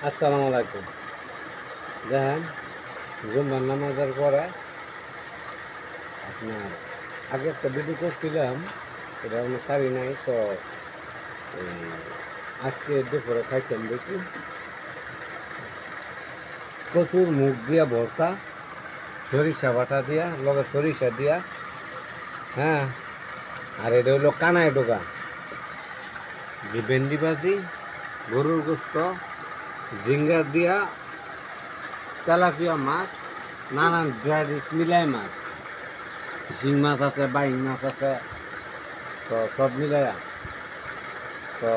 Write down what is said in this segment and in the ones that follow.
আসসালামু আলাইকুম। দেখেন, জুম্মার নামাজের পরে আপনার আগে একটা ভিডিও করছিলাম, এটা আমি সারি নাই তো। এই আজকে দুপুরে খাইতাম বেশি কচুর মুখ দিয়া ভর্তা, সরিষা বাটা দিয়া, লগে সরিষা দিয়া, হ্যাঁ। আর এটা হলো কানায় ডোকা, যে ভেন্ডি ভাজি, গরুর গোস্ত, ঝিঙ্গা দিয়া, তেলাপিয়া মাছ, নানান ভ্যারাইটিস মিলাই মাছ, শিং মাছ আছে, বাইং মাছ আছে, তো সব মিলাইয়া তো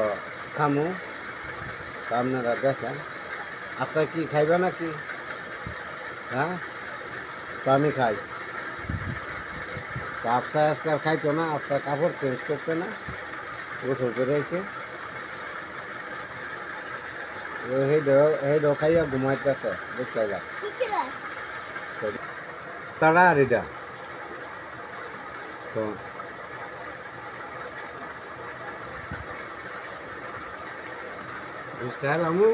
খামু। তো আপনারা দেখেন, আপনার কি খাইবে নাকি? হ্যাঁ, তো আমি খাই। তো আপনার আজকে আর খাইতো না, আপনার কাপড় চেঞ্জ করছে না, গোসল করে এসে এই খাইয়া ঘুমাইতেছে, দেখতে যাক তারা আর এটা। তো বুঝতে আমু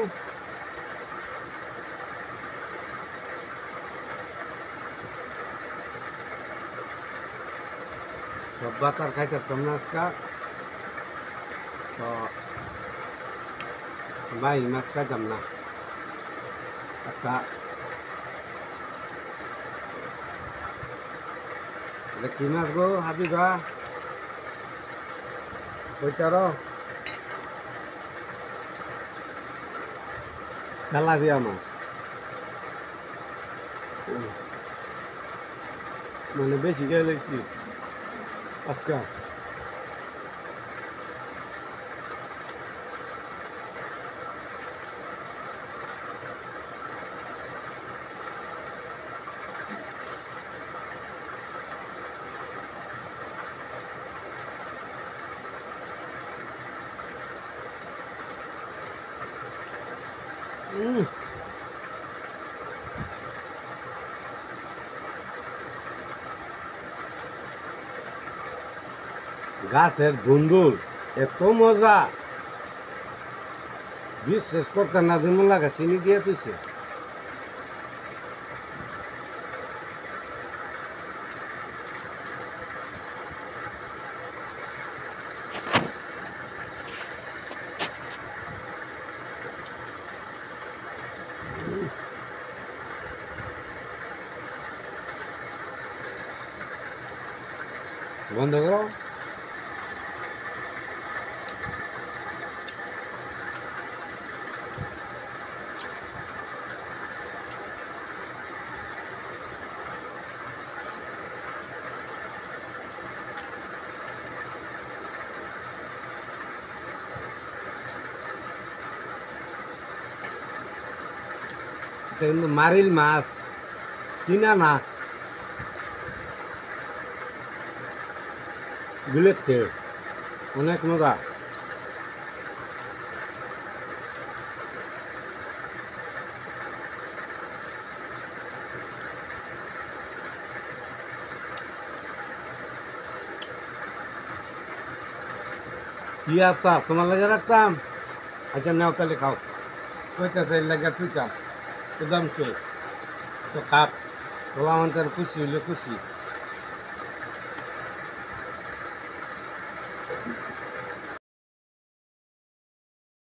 সব ভাত আর খাইতাম না আজকে। তো ভাই মাছ খাইতাম না আজকা। এটা কি মাছ গো হাবিবা? কইতার তেলাপিয়া মাছ, মানে বেশি গেলে কি আজকে। গাছের ধুন্দুল এত মজা, বিশ্বাস করতে না, যেমন লাগে চিনি দিয়ে তুইছে। বন্ধ করো। এটা কিন্তু মারিল মাছ, কিনা না, বিলেতে অনেক মজা। কি আচ্ছা তোমার লাগে রাখতাম? আচ্ছা নাও তাহলে খাও, কইতে লাগে তুইতাম, একদম চল তো খাপ, তোলা আমাদের খুশি হইলে খুশি।